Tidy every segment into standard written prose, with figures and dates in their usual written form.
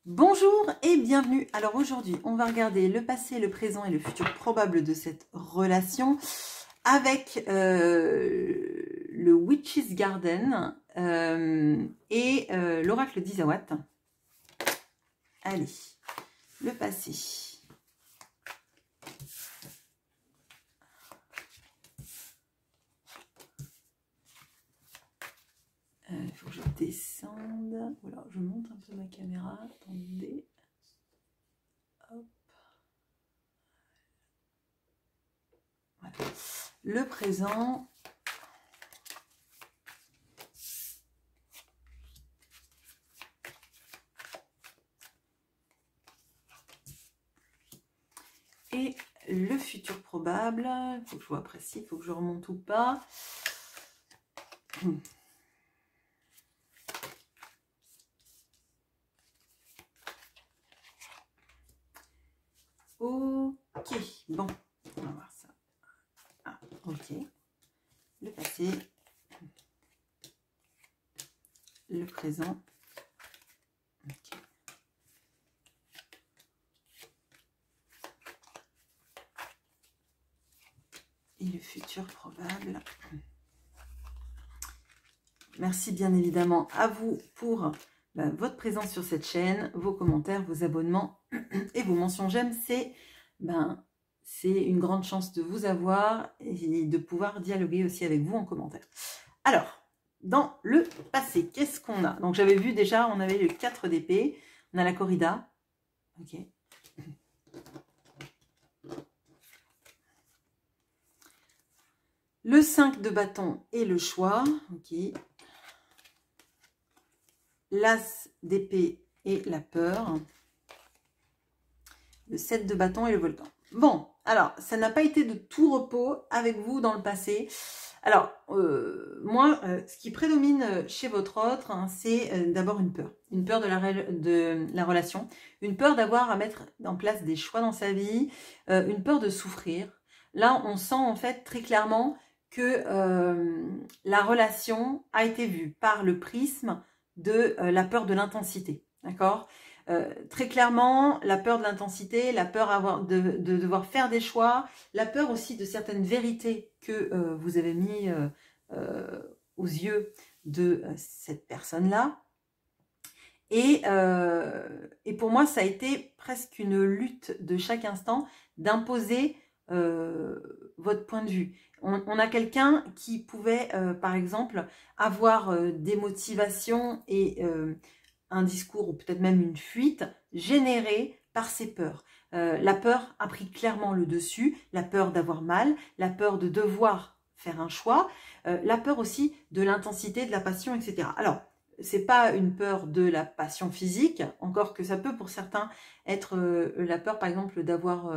Bonjour et bienvenue. Alors aujourd'hui, on va regarder le passé, le présent et le futur probable de cette relation avec le Witch's Garden et l'oracle d'Isawat. Allez, le passé. Il faut que je descende. Voilà, je monte un peu ma caméra. Attendez. Hop. Voilà. Le présent. Et le futur probable. Il faut que je vois précis, il faut que je remonte ou pas. Ok, bon, on va voir ça. Ah, ok. Le passé, le présent. Okay. Et le futur probable. Merci bien évidemment à vous pour votre présence sur cette chaîne, vos commentaires, vos abonnements et vos mentions j'aime. C'est une grande chance de vous avoir et de pouvoir dialoguer aussi avec vous en commentaire. Alors, dans le passé, qu'est-ce qu'on a? Donc j'avais vu déjà, on avait le 4 d'épée, on a la corrida. Ok. Le 5 de bâton et le choix. Ok. L'as d'épée et la peur. Le 7 de bâton et le volcan. Bon, alors, ça n'a pas été de tout repos avec vous dans le passé. Alors, moi, ce qui prédomine chez votre autre, hein, c'est d'abord une peur. Une peur de la relation. Une peur d'avoir à mettre en place des choix dans sa vie. Une peur de souffrir. Là, on sent en fait très clairement que la relation a été vue par le prisme de la peur de l'intensité. D'accord ? Très clairement, la peur de l'intensité, la peur de devoir faire des choix, la peur aussi de certaines vérités que vous avez mis aux yeux de cette personne-là. Et pour moi, ça a été presque une lutte de chaque instant d'imposer votre point de vue. On a quelqu'un qui pouvait, par exemple, avoir des motivations et un discours ou peut-être même une fuite générée par ses peurs. La peur a pris clairement le dessus, la peur d'avoir mal, la peur de devoir faire un choix, la peur aussi de l'intensité, de la passion, etc. Alors, c'est pas une peur de la passion physique, encore que ça peut pour certains être la peur par exemple d'avoir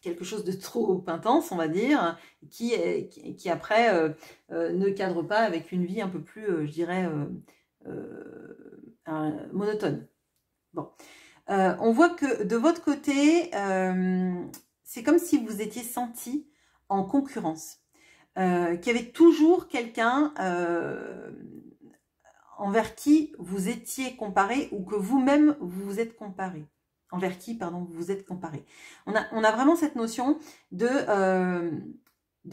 quelque chose de trop intense, on va dire, qui après ne cadre pas avec une vie un peu plus, je dirais, monotone. Bon, on voit que de votre côté, c'est comme si vous étiez senti en concurrence, qu'il y avait toujours quelqu'un envers qui vous étiez comparé ou que vous-même vous vous êtes comparé. Envers qui, pardon, vous vous êtes comparé. On a vraiment cette notion de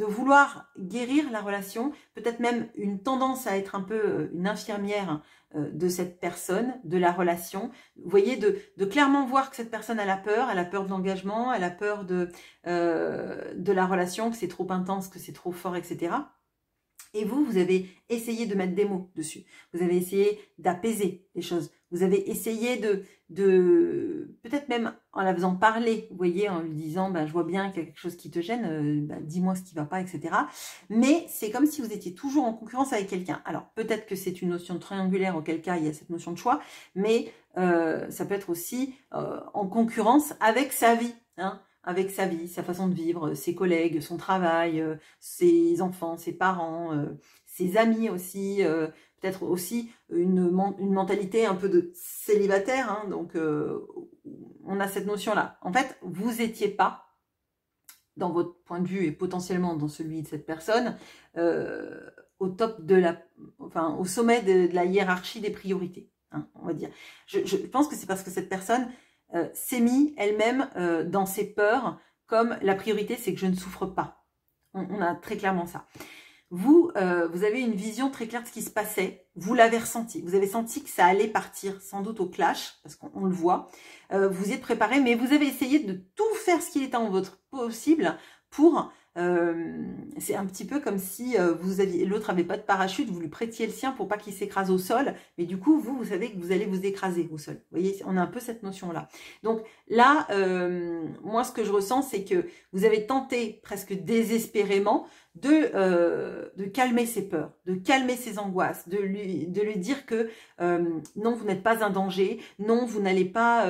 vouloir guérir la relation, peut-être même une tendance à être un peu une infirmière de cette personne, de la relation. Vous voyez, de clairement voir que cette personne a la peur de l'engagement, elle a peur de la relation, que c'est trop intense, que c'est trop fort, etc. Et vous avez essayé de mettre des mots dessus. Vous avez essayé d'apaiser les choses. Vous avez essayé de peut-être même en la faisant parler, vous voyez, en lui disant, je vois bien qu'il y a quelque chose qui te gêne, dis-moi ce qui va pas, etc. Mais c'est comme si vous étiez toujours en concurrence avec quelqu'un. Alors, peut-être que c'est une notion triangulaire, auquel cas il y a cette notion de choix, mais ça peut être aussi en concurrence avec sa vie, hein, avec sa vie, sa façon de vivre, ses collègues, son travail, ses enfants, ses parents, ses amis aussi, peut-être aussi une mentalité un peu de célibataire, hein, donc on a cette notion-là. En fait, vous n'étiez pas, dans votre point de vue et potentiellement dans celui de cette personne, au top de au sommet de la hiérarchie des priorités. hein, on va dire. Je pense que c'est parce que cette personne s'est mis elle-même dans ses peurs, comme la priorité, c'est que je ne souffre pas. On a très clairement ça. Vous avez une vision très claire de ce qui se passait. Vous l'avez ressenti. Vous avez senti que ça allait partir, sans doute au clash, parce qu'on le voit. Vous y êtes préparé, mais vous avez essayé de tout faire ce qu'il était en votre possible pour... c'est un petit peu comme si l'autre n'avait pas de parachute, vous lui prêtiez le sien pour pas qu'il s'écrase au sol, mais du coup, vous savez que vous allez vous écraser au sol. Vous voyez, on a un peu cette notion-là. Donc là, moi, ce que je ressens, c'est que vous avez tenté presque désespérément de calmer ses peurs, de calmer ses angoisses, de lui dire que non, vous n'êtes pas un danger, non, vous n'allez pas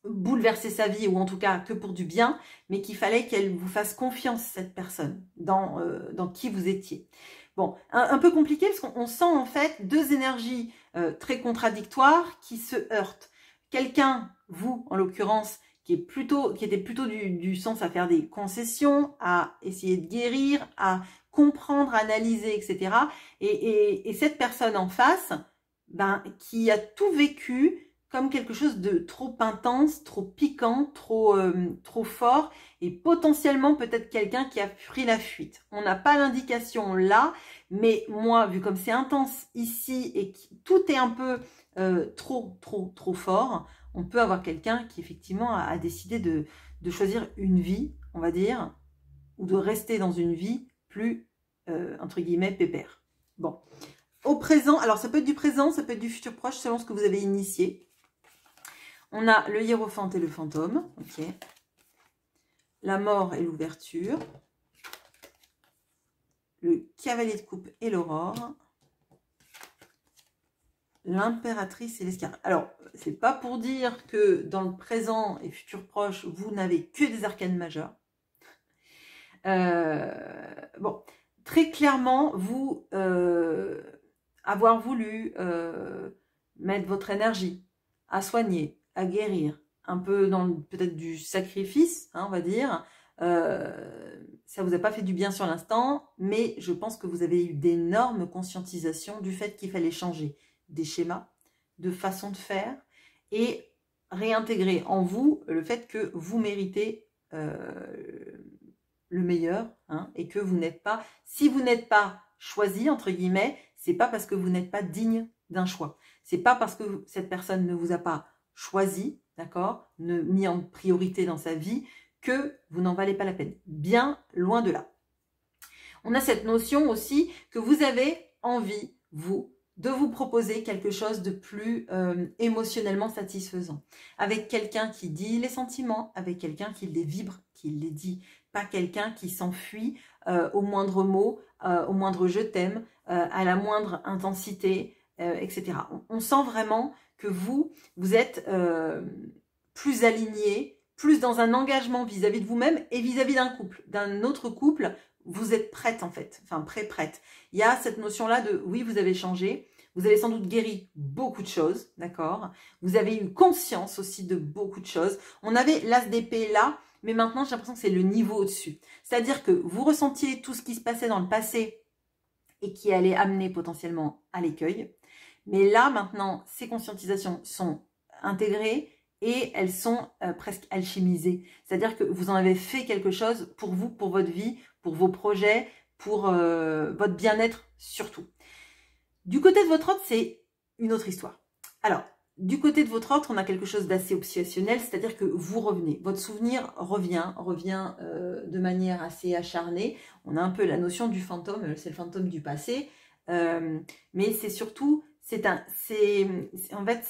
bouleverser sa vie, ou en tout cas que pour du bien, mais qu'il fallait qu'elle vous fasse confiance, cette personne, dans qui vous étiez. Bon, un peu compliqué, parce qu'on sent en fait deux énergies très contradictoires qui se heurtent. Quelqu'un, vous en l'occurrence, qui était plutôt du sens à faire des concessions, à essayer de guérir, à comprendre, analyser, etc. Et cette personne en face, ben, qui a tout vécu comme quelque chose de trop intense, trop piquant, trop fort, et potentiellement peut-être quelqu'un qui a pris la fuite. On n'a pas l'indication là, mais moi, vu comme c'est intense ici et que tout est un peu trop fort, on peut avoir quelqu'un qui effectivement a décidé de choisir une vie, on va dire, ou de rester dans une vie plus, entre guillemets, pépère. Bon. Au présent, alors ça peut être du présent, ça peut être du futur proche, selon ce que vous avez initié. On a le hiérophante et le fantôme, ok. La mort et l'ouverture. Le cavalier de coupe et l'aurore. L'impératrice et l'escargot. Alors, c'est pas pour dire que dans le présent et futur proche, vous n'avez que des arcanes majeures. Bon, très clairement, vous avoir voulu mettre votre énergie à soigner, à guérir, un peu dans peut-être du sacrifice, hein, on va dire. Ça vous a pas fait du bien sur l'instant, mais je pense que vous avez eu d'énormes conscientisations du fait qu'il fallait changer des schémas, de façon de faire, et réintégrer en vous le fait que vous méritez le meilleur, hein, et que vous n'êtes pas, si vous n'êtes pas choisi, entre guillemets, c'est pas parce que vous n'êtes pas digne d'un choix. C'est pas parce que cette personne ne vous a pas choisi, d'accord, mis en priorité dans sa vie, que vous n'en valez pas la peine. Bien loin de là. On a cette notion aussi que vous avez envie, vous, de vous proposer quelque chose de plus émotionnellement satisfaisant. Avec quelqu'un qui dit les sentiments, avec quelqu'un qui les vibre, qui les dit. Pas quelqu'un qui s'enfuit au moindre mot, au moindre je t'aime, à la moindre intensité, etc. On sent vraiment que vous êtes plus aligné, plus dans un engagement vis-à-vis de vous-même et vis-à-vis d'un couple, d'un autre couple. Vous êtes prête en fait, enfin prête. Il y a cette notion-là de oui, vous avez changé, vous avez sans doute guéri beaucoup de choses, d'accord. Vous avez eu conscience aussi de beaucoup de choses. On avait l'as d'épée là, mais maintenant j'ai l'impression que c'est le niveau au-dessus. C'est-à-dire que vous ressentiez tout ce qui se passait dans le passé et qui allait amener potentiellement à l'écueil. Mais là maintenant, ces conscientisations sont intégrées et elles sont presque alchimisées. C'est-à-dire que vous en avez fait quelque chose pour vous, pour votre vie, pour vos projets, pour votre bien-être surtout. Du côté de votre autre, c'est une autre histoire. Alors, du côté de votre autre, on a quelque chose d'assez obsessionnel, c'est-à-dire que vous revenez. Votre souvenir revient de manière assez acharnée. On a un peu la notion du fantôme, c'est le fantôme du passé. Mais c'est surtout, en fait,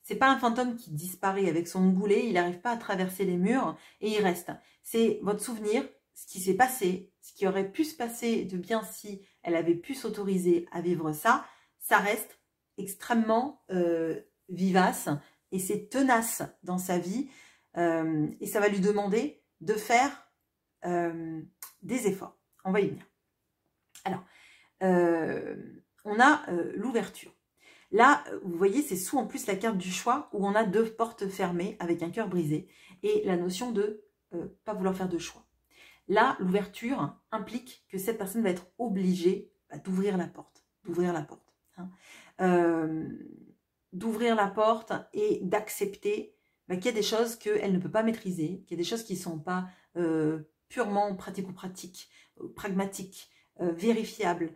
c'est pas un fantôme qui disparaît avec son boulet, il n'arrive pas à traverser les murs et il reste. C'est votre souvenir, ce qui s'est passé, ce qui aurait pu se passer de bien si elle avait pu s'autoriser à vivre ça, ça reste extrêmement vivace et c'est tenace dans sa vie et ça va lui demander de faire des efforts. On va y venir. Alors, on a l'ouverture. Là, vous voyez, c'est sous en plus la carte du choix où on a deux portes fermées avec un cœur brisé et la notion de pas vouloir faire de choix. Là, l'ouverture implique que cette personne va être obligée d'ouvrir la porte. Hein. d'ouvrir la porte et d'accepter qu'il y a des choses qu'elle ne peut pas maîtriser, qu'il y a des choses qui ne sont pas purement pratico-pratiques, pragmatiques, vérifiables,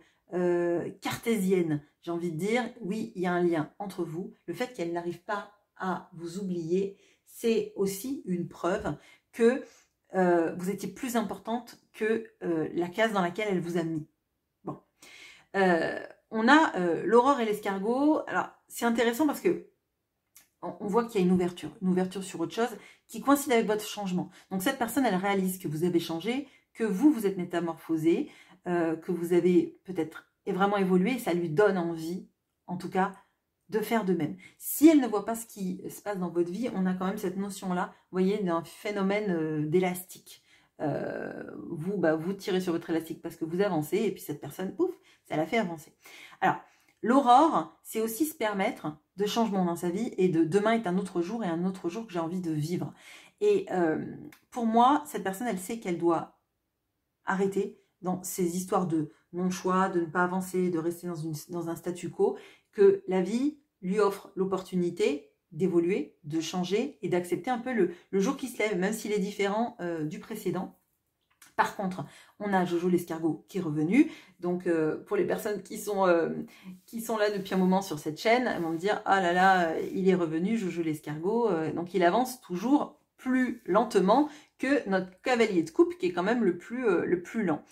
cartésiennes, j'ai envie de dire. Oui, il y a un lien entre vous. Le fait qu'elle n'arrive pas à vous oublier, c'est aussi une preuve que vous étiez plus importante que la case dans laquelle elle vous a mis. Bon. On a l'aurore et l'escargot. Alors, c'est intéressant parce que on voit qu'il y a une ouverture sur autre chose qui coïncide avec votre changement. Donc, cette personne, elle réalise que vous avez changé, que vous êtes métamorphosé, que vous avez peut-être vraiment évolué et ça lui donne envie, en tout cas, de faire de même. Si elle ne voit pas ce qui se passe dans votre vie, on a quand même cette notion-là, vous voyez, d'un phénomène d'élastique. Vous tirez sur votre élastique parce que vous avancez et puis cette personne, pouf, ça la fait avancer. Alors, l'aurore, c'est aussi se permettre de changement dans sa vie et de demain est un autre jour et un autre jour que j'ai envie de vivre. Et pour moi, cette personne, elle sait qu'elle doit arrêter dans ces histoires de non-choix, de ne pas avancer, de rester dans un statu quo, que la vie lui offre l'opportunité d'évoluer, de changer et d'accepter un peu le jour qui se lève, même s'il est différent du précédent. Par contre, on a Jojo l'escargot qui est revenu. Donc, pour les personnes qui sont là depuis un moment sur cette chaîne, elles vont me dire « Ah là là, il est revenu, Jojo l'escargot. » Donc, il avance toujours plus lentement que notre cavalier de coupe, qui est quand même le plus lent.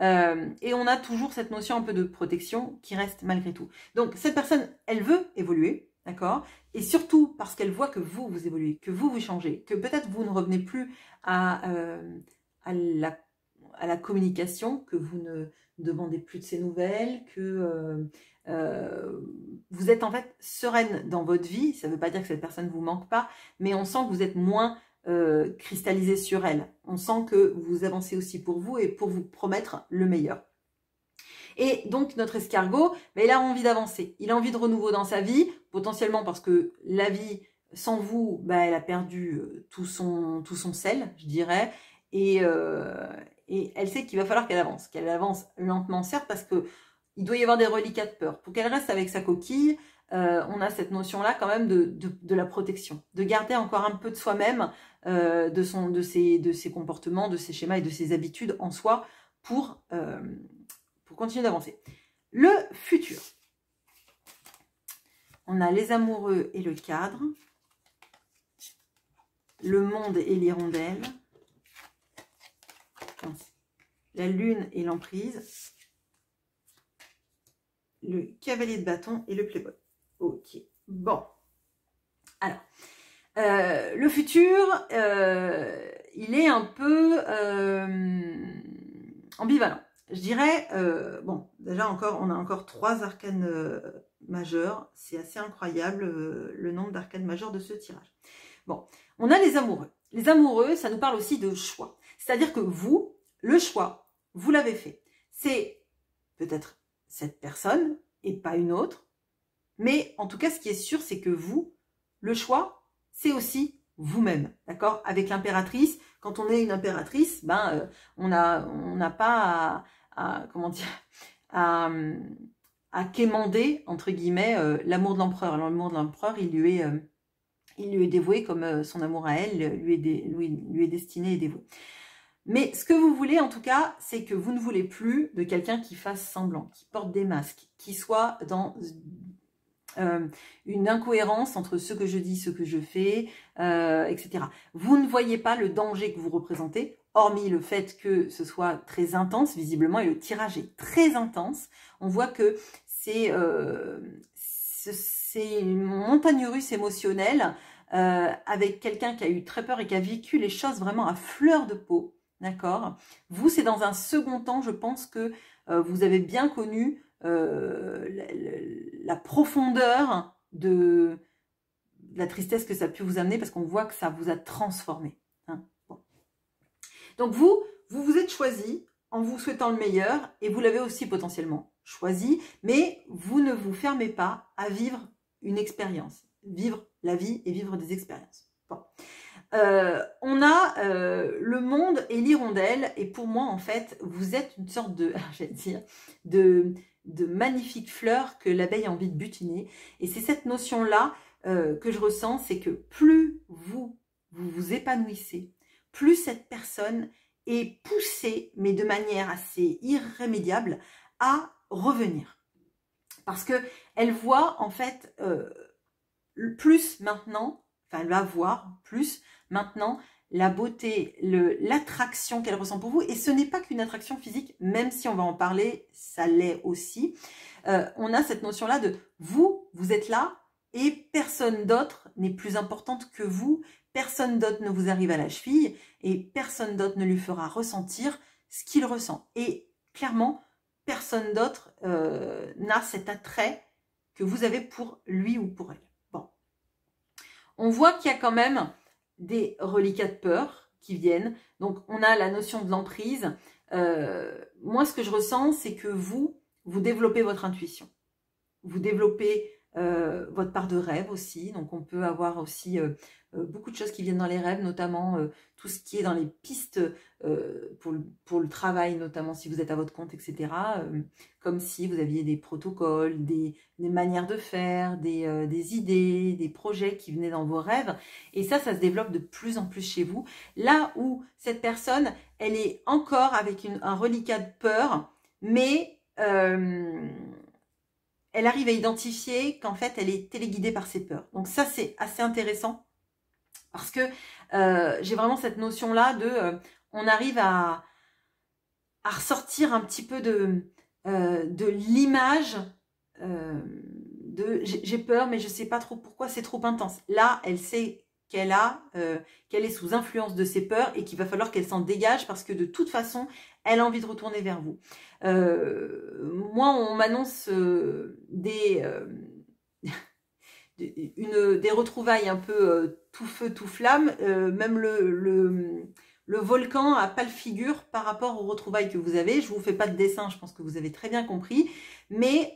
Et on a toujours cette notion un peu de protection qui reste malgré tout. Donc, cette personne, elle veut évoluer, d'accord? Et surtout parce qu'elle voit que vous évoluez, que vous changez, que peut-être vous ne revenez plus à la communication, que vous ne demandez plus de ses nouvelles, que vous êtes en fait sereine dans votre vie. Ça ne veut pas dire que cette personne ne vous manque pas, mais on sent que vous êtes moins cristallisé sur elle. On sent que vous avancez aussi pour vous et pour vous promettre le meilleur. Et donc, notre escargot, il a envie d'avancer. Il a envie de renouveau dans sa vie, potentiellement parce que la vie, sans vous, elle a perdu tout son sel, je dirais. Et elle sait qu'il va falloir qu'elle avance lentement, certes, parce que il doit y avoir des reliquats de peur. Pour qu'elle reste avec sa coquille, on a cette notion-là quand même de la protection, de garder encore un peu de soi-même, de ses comportements, de ses schémas et de ses habitudes en soi pour continuer d'avancer. Le futur. On a les amoureux et le cadre, le monde et l'hirondelle, la lune et l'emprise, le cavalier de bâton et le playboy. Ok, bon. Alors, le futur, il est un peu ambivalent. Je dirais, bon, déjà on a encore 3 arcanes majeurs. C'est assez incroyable le nombre d'arcanes majeurs de ce tirage. Bon, on a les amoureux. Les amoureux, ça nous parle aussi de choix. C'est-à-dire que vous, le choix, vous l'avez fait. C'est peut-être cette personne et pas une autre. Mais en tout cas, ce qui est sûr, c'est que vous, le choix, c'est aussi vous-même. D'accord? Avec l'impératrice, quand on est une impératrice, on n'a pas comment dire, à quémander, entre guillemets, l'amour de l'empereur. Alors, l'amour de l'empereur, il lui est dévoué comme son amour à elle lui est destiné et dévoué. Mais ce que vous voulez, en tout cas, c'est que vous ne voulez plus de quelqu'un qui fasse semblant, qui porte des masques, qui soit dans une incohérence entre ce que je dis, ce que je fais, etc. Vous ne voyez pas le danger que vous représentez, hormis le fait que ce soit très intense, visiblement, et le tirage est très intense. On voit que c'est une montagne russe émotionnelle avec quelqu'un qui a eu très peur et qui a vécu les choses vraiment à fleur de peau. D'accord? Vous, c'est dans un second temps, je pense que vous avez bien connu la profondeur de la tristesse que ça a pu vous amener, parce qu'on voit que ça vous a transformé. Hein? Bon. Donc vous êtes choisi en vous souhaitant le meilleur, et vous l'avez aussi potentiellement choisi, mais vous ne vous fermez pas à vivre une expérience, vivre la vie et vivre des expériences. Bon. On a le monde et l'hirondelle, et pour moi en fait vous êtes une sorte de, j'allais dire, de magnifiques fleurs que l'abeille a envie de butiner. Et c'est cette notion-là que je ressens, c'est que plus vous vous épanouissez, plus cette personne est poussée, mais de manière assez irrémédiable, à revenir. Parce que elle voit en fait plus maintenant, enfin elle va voir plus maintenant la beauté, l'attraction qu'elle ressent pour vous. Et ce n'est pas qu'une attraction physique, même si on va en parler, ça l'est aussi. On a cette notion-là de vous êtes là et personne d'autre n'est plus importante que vous. Personne d'autre ne vous arrive à la cheville et personne d'autre ne lui fera ressentir ce qu'il ressent. Et clairement, personne d'autre n'a cet attrait que vous avez pour lui ou pour elle. Bon. On voit qu'il y a quand même des reliquats de peur qui viennent. Donc, on a la notion de l'emprise. Moi, ce que je ressens, c'est que vous développez votre intuition. Vous développez votre part de rêve aussi. Donc, on peut avoir aussi beaucoup de choses qui viennent dans les rêves, notamment tout ce qui est dans les pistes pour le travail, notamment si vous êtes à votre compte, etc. Comme si vous aviez des protocoles, des manières de faire, des idées, des projets qui venaient dans vos rêves. Et ça se développe de plus en plus chez vous. Là où cette personne, elle est encore avec un reliquat de peur, mais elle arrive à identifier qu'en fait, elle est téléguidée par ses peurs. Donc ça, c'est assez intéressant. Parce que j'ai vraiment cette notion-là de on arrive à ressortir un petit peu de l'image de j'ai peur mais je sais pas trop pourquoi, c'est trop intense. Là, elle sait qu'elle est sous influence de ses peurs et qu'il va falloir qu'elle s'en dégage parce que de toute façon, elle a envie de retourner vers vous. Moi, on m'annonce des retrouvailles un peu tout feu, tout flamme. Même le volcan n'a pas le figure par rapport aux retrouvailles que vous avez. Je ne vous fais pas de dessin, je pense que vous avez très bien compris. Mais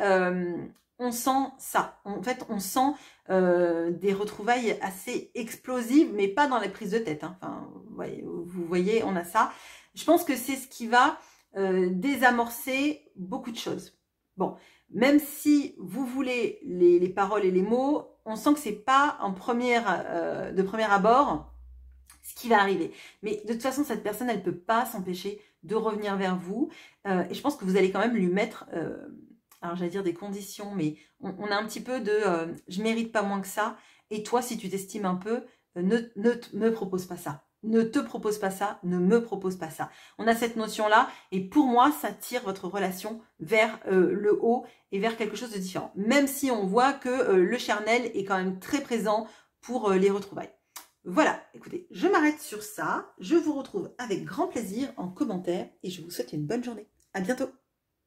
on sent ça. En fait, on sent des retrouvailles assez explosives, mais pas dans les prises de tête. Hein. Enfin, vous voyez, on a ça. Je pense que c'est ce qui va désamorcer beaucoup de choses. Bon, même si vous voulez les paroles et les mots, on sent que c'est pas de premier abord ce qui va arriver. Mais de toute façon, cette personne, elle peut pas s'empêcher de revenir vers vous. Et je pense que vous allez quand même lui mettre, alors j'allais dire des conditions, mais on a un petit peu de je mérite pas moins que ça. Et toi, si tu t'estimes un peu, ne me propose pas ça. Ne te propose pas ça, ne me propose pas ça. On a cette notion-là et pour moi, ça tire votre relation vers le haut et vers quelque chose de différent. Même si on voit que le charnel est quand même très présent pour les retrouvailles. Voilà, écoutez, je m'arrête sur ça. Je vous retrouve avec grand plaisir en commentaire et je vous souhaite une bonne journée. À bientôt.